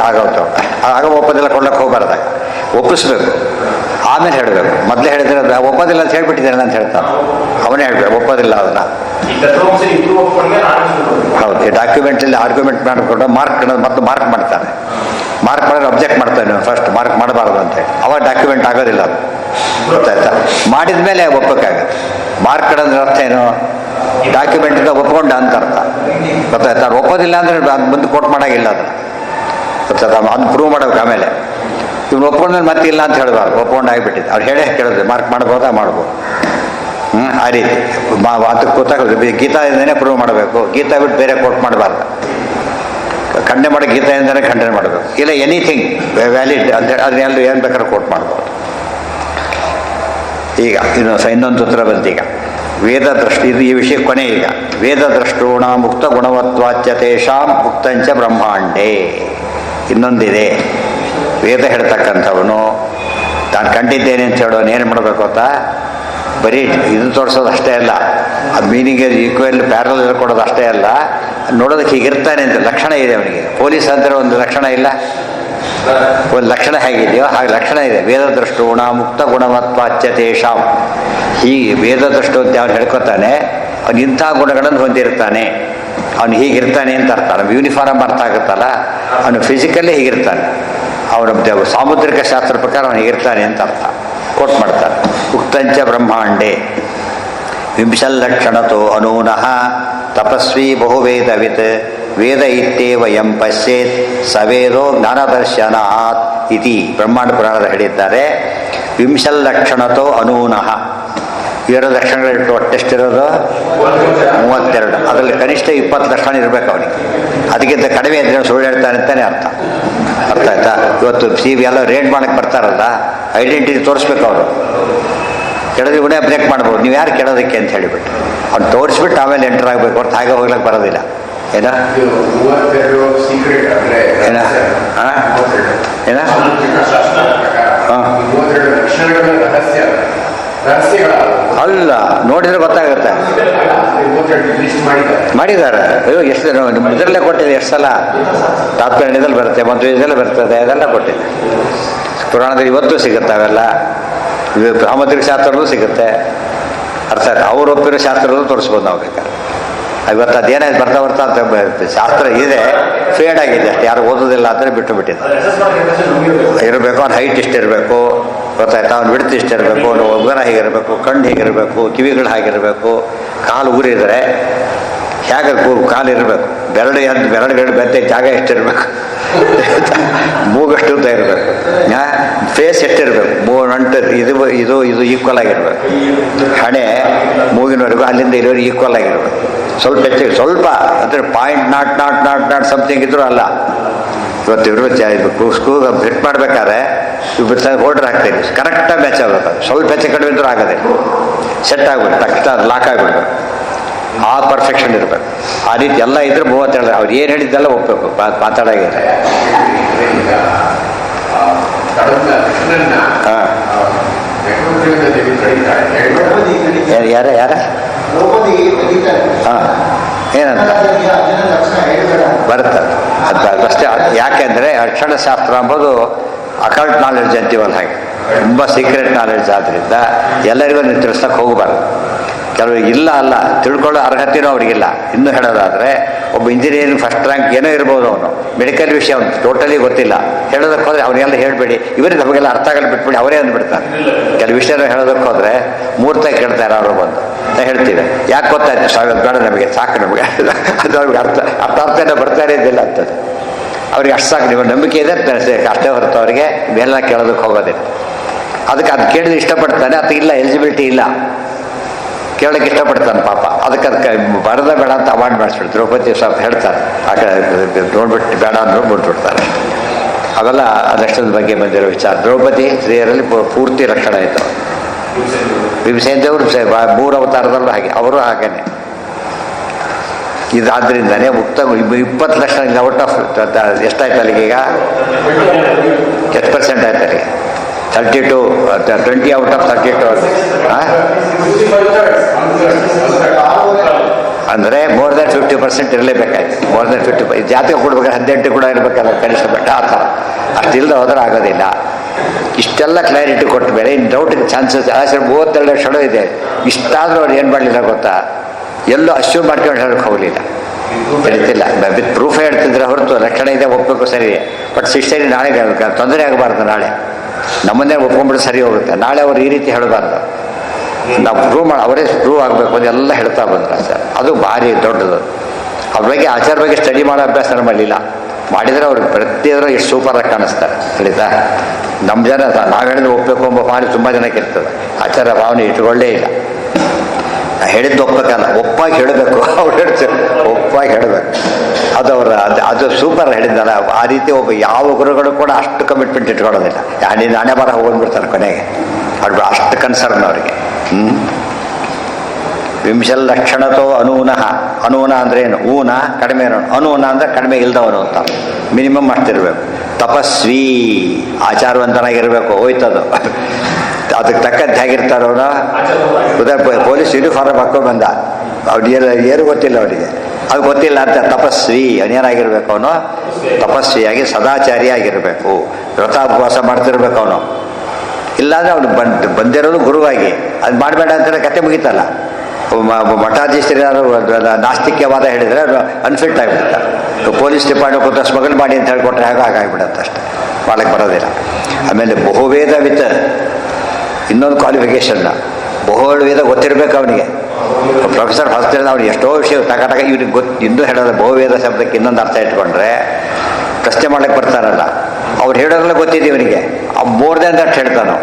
ಆಗಮ ಒಪ್ಪೋದೆಲ್ಲ ಕೊಡ್ಲಿಕ್ಕೆ ಹೋಗ್ಬಾರ್ದಾಗ ಒಪ್ಪಿಸ್ಬೇಕು, ಆಮೇಲೆ ಹೇಳಬೇಕು. ಮೊದಲೇ ಹೇಳಿದ್ರೆ ಒಪ್ಪೋದಿಲ್ಲ ಅಂತ ಹೇಳ್ಬಿಟ್ಟಿದ್ದೇನೆ ಅಂತ ಹೇಳ್ತಾನೆ, ಅವನೇ ಹೇಳ್ಬೇಕು ಒಪ್ಪೋದಿಲ್ಲ ಅದನ್ನು. ಹೌದು, ಈ ಡಾಕ್ಯುಮೆಂಟಲ್ಲಿ ಆರ್ಗ್ಯುಮೆಂಟ್ ಮಾಡಿಕೊಂಡು ಮೊದಲು ಮಾರ್ಕ್ ಮಾಡ್ತಾನೆ. ಮಾರ್ಕ್ ಮಾಡಿದ್ರೆ ಅಬ್ಜೆಕ್ಟ್ ಮಾಡ್ತಾನೆ ಫಸ್ಟ್, ಮಾರ್ಕ್ ಮಾಡಬಾರ್ದು ಅಂತೇಳಿ. ಅವಾಗ ಡಾಕ್ಯುಮೆಂಟ್ ಆಗೋದಿಲ್ಲ ಅದು. ಗೊತ್ತಾಯ್ತಾ? ಮಾಡಿದ ಮೇಲೆ ಒಪ್ಪಕ್ಕಾಗುತ್ತೆ. ಮಾರ್ಕ್ ಅಂದ್ರೆ ಅರ್ಥ ಏನು? ಡಾಕ್ಯುಮೆಂಟಿಂದ ಒಪ್ಕೊಂಡ ಅಂತ ಅರ್ಥ. ಗೊತ್ತಾಯ್ತಾ? ಅವ್ರು ಒಪ್ಪೋದಿಲ್ಲ ಅಂದರೆ ಅದು ಮುಂದೆ ಕೋಟ್ ಮಾಡೋಂಗಿಲ್ಲ. ಅದು ಗೊತ್ತಾಯ್ತಾ? ಅದನ್ನ ಪ್ರೂವ್ ಮಾಡೋಕೆ. ಆಮೇಲೆ ಇವ್ನು ಒಪ್ಕೊಂಡ್ಮೇಲೆ ಮತ್ತೆ ಇಲ್ಲ ಅಂತ ಹೇಳಬಾರ್ದು, ಒಪ್ಕೊಂಡು ಆಗಿಬಿಟ್ಟಿದೆ. ಅವ್ರು ಹೇಳೇ ಕೇಳಿದ್ರೆ ಮಾರ್ಕ್ ಮಾಡ್ಬೋದಾ? ಮಾಡ್ಬೋದು. ಆ ರೀತಿ ಅದಕ್ಕೆ ಗೊತ್ತಾಗೋದು. ಗೀತಾದಿಂದನೇ ಪ್ರೂವ್ ಮಾಡಬೇಕು. ಗೀತಾ ಬಿಟ್ಟು ಬೇರೆ ಕೋಟ್ ಮಾಡಬಾರ್ದು. ಖಂಡನೆ ಮಾಡೋ ಗೀತೆಯಿಂದಲೇ ಖಂಡನೆ ಮಾಡಬೇಕು. ಇಲ್ಲ ಎನಿಥಿಂಗ್ ವ್ಯಾಲಿಡ್ ಅಂತ ಅದನ್ನೆಲ್ಲೂ ಏನು ಬೇಕಾದ್ರೂ ಕೋಟ್ ಮಾಡ್ಬೋದು. ಈಗ ಇನ್ನೊಂದು ಉತ್ತರ ಬಂತೀಗ. ವೇದ ದೃಷ್ಟಿ, ಇದು ಈ ವಿಷಯ ಕೊನೆ. ಈಗ ವೇದ ದೃಷ್ಟೂಣ ಮುಕ್ತ ಗುಣವತ್ವಾಚ್ಯ ತೇಷಾಂ ಮುಕ್ತಂಚ ಬ್ರಹ್ಮಾಂಡೇ. ಇನ್ನೊಂದಿದೆ, ವೇದ ಹೇಳ್ತಕ್ಕಂಥವನು ತಾನು ಕಂಡಿದ್ದೇನೆ ಅಂತ ಹೇಳೋನು ಏನು ಮಾಡಬೇಕು ಅಂತ ಬರೀ ಇದು ತೋರಿಸೋದು ಅಷ್ಟೇ ಅಲ್ಲ, ಅದು ಮೀನಿಂಗ್ ಈಕ್ವಲ್ ಪ್ಯಾರಲ್ ಕೊಡೋದು ಅಷ್ಟೇ ಅಲ್ಲ, ನೋಡೋದಕ್ಕೆ ಹೀಗಿರ್ತಾನೆ ಅಂತ ಲಕ್ಷಣ ಇದೆ ಅವನಿಗೆ. ಪೊಲೀಸ್ ಅಂದರೆ ಒಂದು ಲಕ್ಷಣ ಇಲ್ಲ, ಒಂದು ಲಕ್ಷಣ ಹೇಗಿದೆಯೋ ಹಾಗೆ ಲಕ್ಷಣ ಇದೆ. ವೇದ ದೃಷ್ಟೂಣ ಮುಕ್ತ ಗುಣವತ್ವಾಚ್ಯ ತೇಷಾಂ. ಹೀಗೆ ವೇದ ದೃಷ್ಟು ಅಂತ ಅವನು ಹೇಳ್ಕೊತಾನೆ, ಅವನು ಇಂಥ ಗುಣಗಳನ್ನು ಹೊಂದಿರ್ತಾನೆ, ಅವನು ಹೀಗಿರ್ತಾನೆ ಅಂತ ಅರ್ಥ. ನಮ್ಮ ಯೂನಿಫಾರ್ಮ್ ಅರ್ಥ ಆಗುತ್ತಲ್ಲ, ಅವನು ಫಿಸಿಕಲ್ಲೇ ಹೀಗಿರ್ತಾನೆ, ಅವನ ಸಾಮುದ್ರಿಕ ಶಾಸ್ತ್ರ ಪ್ರಕಾರ ಅವನು ಹೀಗಿರ್ತಾನೆ ಅಂತ ಅರ್ಥ ಕೋಟ್ ಮಾಡ್ತಾರೆ. ಉಕ್ತಂಚ ಬ್ರಹ್ಮಾಂಡೇ ವಿಂಶಲ್ಲಕ್ಷಣತೋ ಅನೂನಃ ತಪಸ್ವಿ ಬಹುವೇದವಿತ್ ವೇದ ಇತ್ಯೇವ ಯಂ ಪಶ್ಯೇತ್ ಸವೇದೋ ಜ್ಞಾನದರ್ಶನಾತ್ ಇತಿ ಬ್ರಹ್ಮಾಂಡ ಪುರಾಣದ ಹೇಳಿದ್ದಾರೆ. ವಿಂಶಲ್ಲಕ್ಷಣತೋ ಅನೂನಃ. 2 ಲಕ್ಷಣಗಳಿಟ್ಟು ಒಟ್ಟೆಷ್ಟಿರೋದು 32. ಅದರಲ್ಲಿ ಕನಿಷ್ಠ 20 ಲಕ್ಷಣ ಇರಬೇಕು ಅವನಿಗೆ. ಅದಕ್ಕಿಂತ ಕಡಿಮೆ ಇದ್ರೆ ಸುಳ್ಳು ಹೇಳ್ತಾನೆ ಅಂತಲೇ ಅರ್ಥ. ಅರ್ಥ ಆಯ್ತಾ? ಇವತ್ತು ಎಲ್ಲ ರೇಡ್ ಮಾಡೋಕ್ಕೆ ಬರ್ತಾರಲ್ಲ, ಐಡೆಂಟಿಟಿ ತೋರಿಸ್ಬೇಕು ಅವರು. ಕೆಳಗೆ ಇವನೇ ಬ್ರೇಕ್ ಮಾಡ್ಬೋದು, ನೀವು ಯಾರು ಕೆಳೋದಕ್ಕೆ ಅಂತ ಹೇಳಿಬಿಟ್ಟು ಅವ್ನು ತೋರಿಸ್ಬಿಟ್ಟು ಆಮೇಲೆ ಎಂಟರ್ ಆಗಬೇಕು. ಹೊರತು ಹಾಗೆ ಹೋಗ್ಲಿಕ್ಕೆ ಬರೋದಿಲ್ಲ. ಏನ ಏನ ಹಾಂ ಏನ ಹಾಂ ಅಲ್ಲ, ನೋಡಿದ್ರೆ ಗೊತ್ತಾಗುತ್ತೆ. ಮಾಡಿದ್ದಾರೆ. ಅಯ್ಯೋ ಎಷ್ಟು ನಿಮ್ಮ ಇದರಲ್ಲೇ ಕೊಟ್ಟಿದೆ, ಎಷ್ಟು ಸಲ ತಾತ್ಪರ್ಯದಲ್ಲಿ ಬರುತ್ತೆ, ಮತ್ತು ಇದೆಲ್ಲ ಬರ್ತದೆ, ಅದೆಲ್ಲ ಕೊಟ್ಟಿದೆ ಪುರಾಣದಲ್ಲಿ. ಇವತ್ತು ಸಿಗುತ್ತೆ ಅವೆಲ್ಲ. ಸಾಮುದ್ರಿಕ ಶಾಸ್ತ್ರದಲ್ಲೂ ಸಿಗುತ್ತೆ. ಅರ್ಥ ಅವ್ರು ಒಪ್ಪಿರೋ ಶಾಸ್ತ್ರದಲ್ಲೂ ತೋರಿಸ್ಬೋದು ನಾವು ಬೇಕಾದ್ರೆ. ಇವತ್ತು ಅದೇನಾಯ್ತು ಬರ್ತಾ ಬರ್ತಾ ಅಂತ ಶಾಸ್ತ್ರ ಇದೆ, ಫೇಡ್ ಆಗಿದೆ ಅಷ್ಟೇ, ಯಾರು ಓದೋದಿಲ್ಲ ಅಂದರೆ ಬಿಟ್ಟು ಬಿಟ್ಟಿದ್ದಾರೆ. ಇರಬೇಕು, ಅವ್ನು ಹೈಟ್ ಇಷ್ಟಿರಬೇಕು, ಗೊತ್ತಾಯ್ತಾ, ಅವ್ನು ಬಿಡ್ತು ಇಷ್ಟಿರಬೇಕು, ಅವನು ಉಗರ ಹೀಗಿರಬೇಕು, ಕಣ್ಣು ಹೀಗಿರಬೇಕು, ಕಿವಿಗಳು ಹಾಗಿರಬೇಕು, ಕಾಲು ಊರಿದರೆ ಹೇಗೆ ಕಾಲು ಇರಬೇಕು, ಬೆರಳುಗಳು ಬೆತ್ತೆ ಜಾಗ ಎಷ್ಟಿರಬೇಕು, ಮೂಗಷ್ಟು ಉದ್ದ ಇರಬೇಕು, ಫೇಸ್ ಎಷ್ಟಿರಬೇಕು, ನಂಟು ಇದು ಇದು ಇದು ಈಕ್ವಲ್ ಆಗಿರ್ಬೇಕು, ಹಣೆ ಮೂಗಿನವರೆಗೂ ಅಲ್ಲಿಂದ ಇರೋರಿಗೆ ಈಕ್ವಲ್ ಆಗಿರ್ಬೇಕು. ಸ್ವಲ್ಪ ಹೆಚ್ಚಿಗೆ ಸ್ವಲ್ಪ ಅಂದರೆ .0.0 ಸಮಥಿಂಗ್ ಇದ್ರೂ ಅಲ್ಲ. ಇವತ್ತು ಇವರು ಸ್ಕೂಲ್ ಫಿಟ್ ಮಾಡಬೇಕಾದ್ರೆ ಓಡ್ರ್ ಹಾಕ್ತೀವಿ, ಕರೆಕ್ಟಾಗಿ ಮ್ಯಾಚ್ ಆಗಬೇಕು. ಸ್ವಲ್ಪ ಹೆಚ್ಚು ಕಡಿಮೆ ಇದ್ರೂ ಆಗೋದಿಲ್ಲ, ಸೆಟ್ ಆಗ್ಬೇಕು, ತಕ್ಷಣ ಲಾಕ್ ಆಗಿಬಿಡ್ಬೇಕು. ಆ ಪರ್ಫೆಕ್ಷನ್ ಇರಬೇಕು. ಆ ರೀತಿ ಎಲ್ಲ ಇದ್ರೆ 37 ಅವ್ರು ಏನು ಹೇಳಿದ್ದೆಲ್ಲ ಒಪ್ಪಬೇಕು, ಮಾತಾಡೋಂಗಿಲ್ಲ. ಹಾಂ ಯಾರ ಹಾಂ ಏನಂತ ಬರುತ್ತೆ ಅದು ಅಷ್ಟೇ. ಯಾಕೆಂದರೆ ಅಕ್ಷರಶಾಸ್ತ್ರ ಅಂಬೋದು ಅಕಲ್ಟ್ ನಾಲೆಡ್ಜ್ ಅಂತೀವಲ್ಲ, ಹಾಗೆ ತುಂಬ ಸೀಕ್ರೆಟ್ ನಾಲೆಡ್ಜ್ ಆದ್ದರಿಂದ ಎಲ್ಲರಿಗೂ ನೀವು ತಿಳಿಸೋಕ್ಕೆ ಹೋಗಬಾರ್ದು. ಕೆಲವು ಇಲ್ಲ ಅಲ್ಲ ತಿಳ್ಕೊಳ್ಳೋ ಅರ್ಹತೆಯೂ ಅವ್ರಿಗಿಲ್ಲ. ಇನ್ನೂ ಹೇಳೋದಾದರೆ ಒಬ್ಬ ಇಂಜಿನಿಯರಿಂಗ್ ಫಸ್ಟ್ ರ್ಯಾಂಕ್ ಏನೋ ಇರ್ಬೋದು, ಅವನು ಮೆಡಿಕಲ್ ವಿಷಯ ಅವ್ನು ಟೋಟಲಿ ಗೊತ್ತಿಲ್ಲ, ಹೇಳೋದಕ್ಕೆ ಹೋದರೆ ಅವನಿಗೆಲ್ಲ ಹೇಳಬೇಡಿ, ಇವರಿಗೆ ನಮಗೆಲ್ಲ ಅರ್ಥ ಆಗಲ್ಲ ಬಿಟ್ಬಿಡಿ, ಅವರೇ ಅಂದ್ಬಿಡ್ತಾರೆ. ಕೆಲವು ವಿಷಯನ ಹೇಳೋದಕ್ಕೆ ಹೋದರೆ ಮೂರ್ತಾಗಿ ಕೇಳ್ತಾರೆ ಅವರು ಬಂದು. ನಾವು ಹೇಳ್ತೀವಿ ಯಾಕೆ ಗೊತ್ತಾಯ್ತು ಸಾವಿರ ಬೇಡ ನಮಗೆ ಸಾಕು, ನಮಗೆ ಅದು ಅವ್ರಿಗೆ ಅರ್ಥನೇ ಬರ್ತಾನೆ ಇದ್ದಿಲ್ಲ ಅಂತದ್ದು. ಅವ್ರಿಗೆ ಅಷ್ಟು ಸಾಕು, ನೀವು ನಂಬಿಕೆ ಇದೆ ಅಷ್ಟೇ ಹೊರತು ಅವರಿಗೆ ಮೇಲೆಲ್ಲ ಕೇಳೋದಕ್ಕೆ ಹೋಗೋದಿಲ್ಲ. ಅದಕ್ಕೆ ಅದು ಕೇಳಿದ್ರೆ ಇಷ್ಟಪಡ್ತಾನೆ, ಅದಕ್ಕೆ ಇಲ್ಲ ಎಲಿಜಿಬಿಲಿಟಿ ಇಲ್ಲ, ಕೇಳೋಕ್ಕೆ ಇಷ್ಟಪಡ್ತಾನೆ ಪಾಪ. ಅದಕ್ಕೆ ಬರದ ಬೇಡ ಅಂತ ಅವಾಯ್ಡ್ ಮಾಡಿಸ್ಬಿಟ್ಟು ದ್ರೌಪದಿ ಸ್ವಲ್ಪ ಹೇಳ್ತಾರೆ, ಆ ಕಡೆ ನೋಡ್ಬಿಟ್ಟು ಬೇಡ ಅಂದ್ರು ಬಿಟ್ಬಿಡ್ತಾರೆ. ಅವೆಲ್ಲ ಲಕ್ಷಣದ ಬಗ್ಗೆ ಬಂದಿರೋ ವಿಚಾರ. ದ್ರೌಪದಿ ಸ್ತ್ರೀಯರಲ್ಲಿ ಪೂರ್ತಿ ಲಕ್ಷಣ ಆಯಿತು. ಭೀಮಸೇನ ದೇವರು 3 ಅವತಾರದಲ್ಲೂ ಹಾಗೆ, ಅವರು ಹಾಗೇನೆ. ಇದಾದ್ರಿಂದನೇ ಉತ್ತಮ 20 ಲಕ್ಷ ಔಟ್ ಆಫ್ ಎಷ್ಟಾಯ್ತು ಅಲ್ಲಿಗೆ? ಈಗ ಎಷ್ಟು % ಆಯ್ತು ಅಲ್ಲಿಗೆ? 32 20 ಔಟ್ ಆಫ್ 32 ಅಂದರೆ ಮೋರ್ ದ್ಯಾನ್ 50% ಇರಲೇಬೇಕಾಯ್ತು. ಮೋರ್ ದ್ಯಾನ್ 50 ಜಾತಿಗೆ ಕೊಡ್ಬೇಕಾದ್ರೆ 18 ಕೂಡ ಇರಬೇಕಲ್ಲ ಕನಿಷ್ಠ ಬೆಟ್ಟ, ಆ ಥರ. ಅಷ್ಟಿಲ್ಲದೆ ಹೋದ್ರೆ ಆಗೋದಿಲ್ಲ. ಇಷ್ಟೆಲ್ಲ ಕ್ಲಾರಿಟಿ ಕೊಟ್ಟ ಮೇಲೆ ಇನ್ನು ಡೌಟಿಗೆ ಚಾನ್ಸಸ್ 32 ಲಕ್ಷ ಇದೆ. ಇಷ್ಟಾದರೂ ಅವ್ರು ಏನು ಮಾಡಲಿಲ್ಲ ಗೊತ್ತಾ, ಎಲ್ಲೂ ಅಶ್ಯೂಮ್ ಮಾಡ್ಕೊಂಡು ಹೇಳೋಕ್ಕೆ ಹೋಗಲಿಲ್ಲ, ಹೇಳ್ತಿಲ್ಲ. ವಿತ್ ಪ್ರೂಫ್ ಹೇಳ್ತಿದ್ರೆ ಹೊರತು ಲಕ್ಷಣ ಇದೆ ಒಪ್ಪಬೇಕು ಸರಿ, ಬಟ್ ಶಿಷ್ಯರಿಗೆ ನಾಳೆ ತೊಂದರೆ ಆಗಬಾರ್ದು. ನಾಳೆ ನಮ್ಮನ್ನೇ ಒಪ್ಕೊಂಡ್ಬಿಟ್ಟು ಸರಿ ಹೋಗುತ್ತೆ, ನಾಳೆ ಅವ್ರು ಈ ರೀತಿ ಹೇಳಬಾರ್ದು. ನಾವು ಪ್ರೂವ್ ಅವರೇ ಪ್ರೂವ್ ಆಗಬೇಕು ಅದೆಲ್ಲ ಹೇಳ್ತಾ ಬಂದ್ರೆ ಸರ್, ಅದು ಭಾರಿ ದೊಡ್ಡದು. ಅವ್ರ ಬಗ್ಗೆ ಆಚಾರ ಬಗ್ಗೆ ಸ್ಟಡಿ ಮಾಡೋ ಅಭ್ಯಾಸ ಮಾಡಲಿಲ್ಲ. ಮಾಡಿದರೆ ಅವ್ರು ಪ್ರತಿಯೊಬ್ಬರು ಎಷ್ಟು ಸೂಪರಾಗಿ ಕಾಣಿಸ್ತಾರೆ, ತಿಳಿತಾ? ನಮ್ಮ ಜನ ನಾವು ಹೇಳಿದ್ರೆ ಒಪ್ಪಬೇಕು ಎಂಬ ಮಾಡಿ ತುಂಬ ಜನಕ್ಕೆ ಇರ್ತದೆ. ಆಚಾರ ಭಾವನೆ ಇಟ್ಕೊಳ್ಳೇ ಇಲ್ಲ. ಹೇಳಿದ್ದು ಒಪ್ಪಬೇಕಲ್ಲ, ಒಪ್ಪಾಗಿ ಹೇಳಬೇಕು. ಅವ್ರು ಹೇಳ್ತಾರೆ ಒಪ್ಪಾಗಿ ಹೇಳಬೇಕು. ಅದು ಅವರ ಅದು ಸೂಪರ್ ಹೇಳಿದ್ದಲ್ಲ. ಆ ರೀತಿ ಒಬ್ಬ ಯಾವ ಗುರುಗಳು ಕೂಡ ಅಷ್ಟು ಕಮಿಟ್ಮೆಂಟ್ ಇಟ್ಕೊಳ್ಳೋದಿಲ್ಲ. ನೀನು ಹಣೆ ಬರ ಹೋಗ್ಬಿಡ್ತಾರೆ ಕೊನೆಗೆ, ಅವ್ರು ಅಷ್ಟು ಕನ್ಸರ್ನ್ ಅವರಿಗೆ. ವಿಂಶಲ್ ಲಕ್ಷಣತೋ ಅನೂನಃ. ಅನೂನ ಅಂದರೆ ಏನು? ಊನ ಕಡಿಮೆ ಇರೋನು, ಅನೂನ ಅಂದರೆ ಕಡಿಮೆ ಇಲ್ದವನು ಅಂತ. ಮಿನಿಮಮ್ ಅಷ್ಟಿರಬೇಕು. ತಪಸ್ವಿ ಆಚಾರವಂತನಾಗಿರಬೇಕು. ಹೋಯ್ತದು ಅದಕ್ಕೆ ತಕ್ಕಂತೆ ಹೇಗಿರ್ತಾರವನು. ಪೊಲೀಸ್ ಯೂನಿಫಾರ್ಮ್ ಹಾಕೊಂಡು ಬಂದ, ಅವ್ರಿಗೆ ಏನು ಗೊತ್ತಿಲ್ಲ, ಅವರಿಗೆ ಅದು ಗೊತ್ತಿಲ್ಲ ಅಂತ. ತಪಸ್ವಿ ಅವನೇನಾಗಿರ್ಬೇಕು, ಅವನು ತಪಸ್ವಿಯಾಗಿ ಸದಾಚಾರಿಯಾಗಿರಬೇಕು. ವ್ರತಾಪವಾಸ ಮಾಡ್ತಿರ್ಬೇಕು ಅವನು. ಇಲ್ಲಾಂದರೆ ಅವನು ಬಂದಿರೋದು ಗುರುವಾಗಿ. ಅದು ಮಾಡಬೇಡ ಅಂತೇಳಿ ಕತೆ ಮುಗಿತಲ್ಲ. ಮಠಾಧೀಶರು ಯಾರು ನಾಸ್ತಿಕ್ಯವಾದ ಹೇಳಿದರೆ ಅದು ಅನ್ಫಿಟ್ ಆಗಿಬಿಡ್ತಾರೆ. ಪೊಲೀಸ್ ಡಿಪಾರ್ಟ್ಮೆಂಟ್ ಸ್ಮಗಲ್ ಮಾಡಿ ಅಂತ ಹೇಳ್ಕೊಟ್ರೆ ಹಾಗಾಗಿಬಿಡುತ್ತೆ ಅಷ್ಟೆ, ಮಾಡಕ್ಕೆ ಬರೋದಿಲ್ಲ. ಆಮೇಲೆ ಬಹುವೇದವಿತ್ ಇನ್ನೊಂದು ಕ್ವಾಲಿಫಿಕೇಷನ್ನ, ಬಹು ವೇದ ಗೊತ್ತಿರಬೇಕು ಅವನಿಗೆ. ಪ್ರೊಫೆಸರ್ ಹೊಸ್ತಿರೋದು ಅವ್ನಿಗೆ ಎಷ್ಟೋ ವಿಷಯ ಟಕ ಇವ್ರಿಗೆ ಇನ್ನೂ ಹೇಳೋದು. ಬಹುವೇದ ಶಬ್ದಕ್ಕೆ ಇನ್ನೊಂದು ಅರ್ಥ ಇಟ್ಕೊಂಡ್ರೆ ಪ್ರಶ್ನೆ ಮಾಡಕ್ಕೆ ಬರ್ತಾರಲ್ಲ, ಅವ್ರು ಹೇಳೋದೆಲ್ಲ ಗೊತ್ತಿದೆ ಇವನಿಗೆ. ಮೋರ್ ದ್ಯಾನ್ ದಟ್ ಹೇಳ್ತಾನೋ.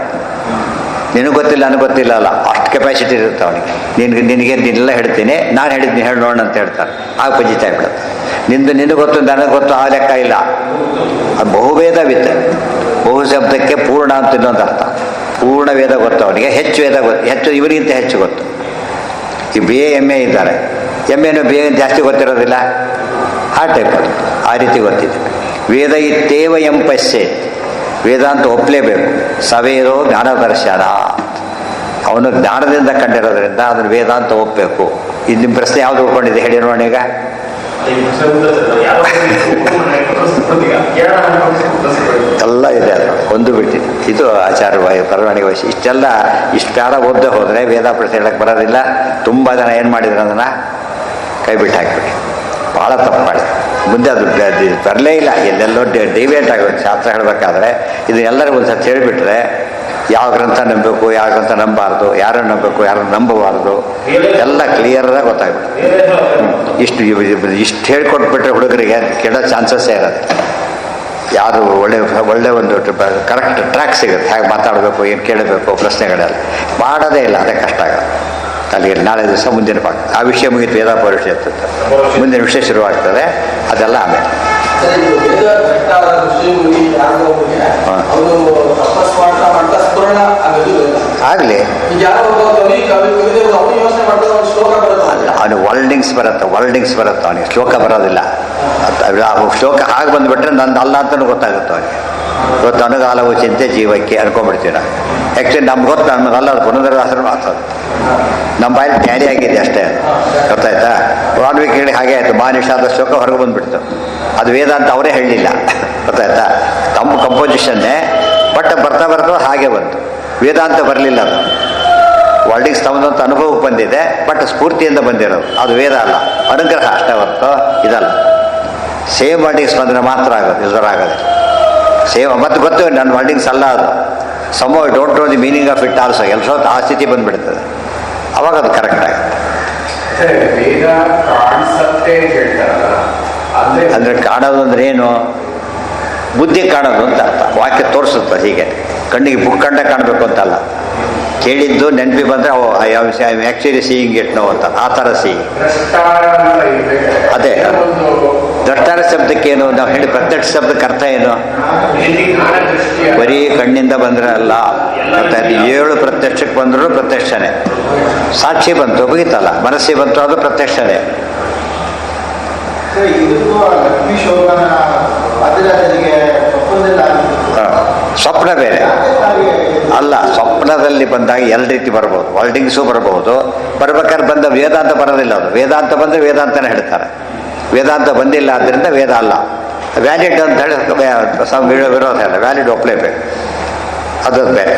ನಿನಗೆ ಗೊತ್ತಿಲ್ಲ ನನಗೆ ಗೊತ್ತಿಲ್ಲ ಅಲ್ಲ, ಅಷ್ಟು ಕೆಪಾಸಿಟಿ ಇರುತ್ತೆ ಅವನಿಗೆ. ನಿನಗೆ ನಿನ್ನೆಲ್ಲ ಹೇಳ್ತೀನಿ, ನಾನು ಹೇಳಿದ್ದೀನಿ ಹೇಳಿ ನೋಡೋಣ ಅಂತ ಹೇಳ್ತಾರೆ. ಆಗ ಪಂಜಿತ ಆಗ್ಬಿಡುತ್ತೆ. ನಿನಗೆ ಗೊತ್ತು ನನಗೆ ಗೊತ್ತು ಆ ಲೆಕ್ಕ ಇಲ್ಲ. ಅದು ಬಹುವೇದವಿತ್ತು. ಬಹು ಶಬ್ದಕ್ಕೆ ಪೂರ್ಣ ಅಂತ ಇನ್ನೊಂದು ಅರ್ಥ. ಪೂರ್ಣ ವೇದ ಗೊತ್ತು ಅವನಿಗೆ, ಹೆಚ್ಚು ವೇದ ಗೊತ್ತು, ಹೆಚ್ಚು ಇವರಿಗಿಂತ ಹೆಚ್ಚು ಗೊತ್ತು. ಈ BA MA ಇದ್ದಾರೆ, MA BA ಜಾಸ್ತಿ ಗೊತ್ತಿರೋದಿಲ್ಲ, ಆ ಟೈಪ್ ಅದು. ಆ ರೀತಿ ಗೊತ್ತಿದೆ. ವೇದ ಇತ್ತೇವ ಎಂಪಸ್ಸೆ, ವೇದ ಅಂತ ಒಪ್ಪಲೇಬೇಕು. ಸವೇದೋ ಜ್ಞಾನದರ್ಶನ, ಅವನು ಜ್ಞಾನದಿಂದ ಕಂಡಿರೋದ್ರಿಂದ ಅದನ್ನು ವೇದ ಅಂತ ಒಪ್ಪಬೇಕು. ಇದು ನಿಮ್ಮ ಪ್ರಶ್ನೆ ಯಾವುದು ಉಳ್ಕೊಂಡಿದೆ ಹೇಳಿ ನೋಡೋಣ. ಈಗ ಎಲ್ಲ ಇದೆ, ಅದು ಒಂದು ಬಿಟ್ಟಿದೆ. ಇದು ಆಚಾರ ಬರವಣಿಗೆ ವಯಸ್ಸು. ಇಷ್ಟೆಲ್ಲ ಇಷ್ಟು ಕಾಲ ಓದದೆ ಹೋದರೆ ವೇದ ಪ್ರಶ್ನೆ ಹೇಳಕ್ಕೆ ಬರೋದಿಲ್ಲ. ತುಂಬ ಜನ ಏನು ಮಾಡಿದ್ರು ಅದನ್ನು ಕೈ ಬಿಟ್ಟು ಹಾಕಿಬಿಡಿ. ಭಾಳ ತಪ್ಪು ಮಾಡಿ ಮುಂದೆ ಅದು ಬರಲೇ ಇಲ್ಲ. ಎಲ್ಲೆಲ್ಲೋ ಡಿವೇಟ್ ಆಗುತ್ತೆ ಶಾಸ್ತ್ರ ಹೇಳಬೇಕಾದ್ರೆ. ಇದು ಎಲ್ಲರಿಗೂ ಒಂದು ಸರ್ತಿ ಹೇಳಿಬಿಟ್ರೆ ಯಾವ ಗ್ರಂಥ ನಂಬಬೇಕು, ಯಾವ ಗ್ರಂಥ ನಂಬಾರ್ದು, ಯಾರನ್ನು ನಂಬಬೇಕು, ಯಾರನ್ನು ನಂಬಬಾರ್ದು ಎಲ್ಲ ಕ್ಲಿಯರಾಗಿ ಗೊತ್ತಾಗ್ಬಿಡುತ್ತೆ. ಇಷ್ಟು ಹೇಳ್ಕೊಟ್ಬಿಟ್ರೆ ಹುಡುಗರಿಗೆ ಕೆಡೋ ಚಾನ್ಸಸ್ಸೇ ಇರೋದು. ಯಾರು ಒಳ್ಳೆ ಒಂದು ಕರೆಕ್ಟ್ ಟ್ರ್ಯಾಕ್ ಸಿಗುತ್ತೆ, ಹೇಗೆ ಮಾತಾಡಬೇಕು, ಏನು ಕೇಳಬೇಕು, ಪ್ರಶ್ನೆಗಳೆಲ್ಲ ಮಾಡೋದೇ ಇಲ್ಲ. ಅದೇ ಕಷ್ಟ ಆಗೋದು. ಅಲ್ಲಿಗೆ ನಾಳೆ ದಿವಸ ಮುಂದಿನ ಪಾಠ ಆ ವಿಷಯ ಮುಗಿತು. ವೇದ ಪರಿಷತ್ತು ಮುಂದಿನ ವಿಷಯ ಶುರುವಾಗ್ತದೆ. ಅದೆಲ್ಲ ಆಮೇಲೆ ಆಗಲಿ. ಅವನು ವರ್ಲ್ಡಿಂಗ್ಸ್ ಬರುತ್ತೆ ಅವನಿಗೆ ಶ್ಲೋಕ ಬರೋದಿಲ್ಲ. ಶ್ಲೋಕ ಹಾಗೆ ಬಂದುಬಿಟ್ರೆ ನಂದು ಅಲ್ಲ ಅಂತಲೂ ಗೊತ್ತಾಗುತ್ತೆ ಅವನಿಗೆ. ಇವತ್ತು ಅನುಗಾಲವು ಚಿಂತೆ ಜೀವಕ್ಕೆ ಅನ್ಕೊಂಡ್ಬಿಡ್ತೀವಿ ನಾವು. ಆ್ಯಕ್ಚುಲಿ ನಮ್ಗೆ ಗೊತ್ತು ನಮ್ಮದಲ್ಲ, ಅದು ಪುನರ್ದಾಸರು ಮಾತಾಡೋದು ನಮ್ಮ ಬಾಯಲ್ಲಿ ಕ್ಯಾರಿ ಆಗಿದೆ ಅಷ್ಟೇ. ಗೊತ್ತಾಯ್ತಾ? ವಾಲ್ಮೀಕಿ ಹಾಗೆ ಆಯಿತು. ಮಾನಿಷಾದ ಶ್ಲೋಕ ಹೊರಗೆ ಬಂದುಬಿಡ್ತು. ಅದು ವೇದ ಅಂತ ಅವರೇ ಹೇಳಲಿಲ್ಲ. ಗೊತ್ತಾಯ್ತಾ? ತಮ್ಮ ಕಂಪೋಸಿಷನ್ನೇ ಬಟ್ ಬರ್ತಾ ಹಾಗೆ ಬಂತು. ವೇದಾಂತ ಬರಲಿಲ್ಲ. ಅದು ವರ್ಲ್ಡಿಂಗ್ಸ್ ತಮ್ಮದಂತ ಅನುಭವಕ್ಕೆ ಬಂದಿದೆ, ಬಟ್ ಸ್ಫೂರ್ತಿಯಿಂದ ಬಂದಿರೋದು. ಅದು ವೇದ ಅಲ್ಲ, ಅನುಗ್ರಹ ಅಷ್ಟೇ ಹೊರತು ಇದಲ್ಲ. ಸೇಮ್ ವರ್ಲ್ಡಿಂಗ್ಸ್ ಬಂದರೆ ಮಾತ್ರ ಆಗೋದು, ಇಲ್ದರ ಆಗೋದು. ಸೇಮ್ ಮತ್ತು ಗೊತ್ತು ನನ್ನ ವರ್ಲ್ಡಿಂಗ್ಸ್ ಅಲ್ಲ ಅದು. Some don't know the meaning of it also. ಎಲ್ಲೋ ಆ ಸ್ಥಿತಿ ಬಂದುಬಿಡ್ತದೆ. ಅವಾಗ ಅದು ಕರೆಕ್ಟ್ ಆಗುತ್ತೆ. ಅಂದರೆ ಕಾಣೋದು ಅಂದ್ರೆ ಏನು? ಬುದ್ಧಿ ಕಾಣೋದು ಅಂತ ಅರ್ಥ. ವಾಕ್ಯ ತೋರಿಸುತ್ತೆ. ಹೀಗೆ ಕಣ್ಣಿಗೆ ಬುಕ್ಕಂಡ ಕಾಣಬೇಕು ಅಂತಲ್ಲ. ಕೇಳಿದ್ದು ನೆನಪಿ ಬಂದರೆ ಆ್ಯಕ್ಚುಲಿ ಸೀಯಿಂಗ್ ಇಟ್ ನೋ ಅಂತ ಆ ಥರ ಸೀಯಿಂಗ್. ಅದೇ ದ್ರಷ್ಟಾರ ಶಬ್ದಕ್ಕೇನು ನಾವು ಹೇಳಿ ಪ್ರತ್ಯಕ್ಷ ಶಬ್ದಕ್ಕೆ ಅರ್ಥ ಏನು? ಬರೀ ಕಣ್ಣಿಂದ ಬಂದರೆ ಅಲ್ಲ. ಮತ್ತೆ 7 ಪ್ರತ್ಯಕ್ಷಕ್ಕೆ ಬಂದರೂ ಪ್ರತ್ಯಕ್ಷನೇ. ಸಾಕ್ಷಿ ಬಂತು ಮುಗಿತಲ್ಲ, ಮನಸ್ಸಿಗೆ ಬಂತು ಅದು ಪ್ರತ್ಯಕ್ಷನೇ. ಸ್ವಪ್ನ ಬೇರೆ ಅಲ್ಲ. ಸ್ವಪ್ನದಲ್ಲಿ ಬಂದಾಗ ಎರಡು ರೀತಿ ಬರ್ಬೋದು. ವರ್ಲ್ಡಿಂಗ್ಸು ಬರ್ಬೋದು. ಬರ್ಬೇಕಾದ್ರೆ ಬಂದ ವೇದಾಂತ ಬರೋದಿಲ್ಲ. ಅದು ವೇದಾಂತ ಬಂದರೆ ವೇದಾಂತನೇ ಹೇಳ್ತಾರೆ. ವೇದಾಂತ ಬಂದಿಲ್ಲ ಆದ್ದರಿಂದ ವೇದ ಅಲ್ಲ. ವ್ಯಾಲಿಡ್ ಅಂತ ಹೇಳಿ ವಿರೋಧ ಇಲ್ಲ. ವ್ಯಾಲಿಡ್ ಒಪ್ಪಲೇಬೇಕು. ಅದು ಬೇರೆ.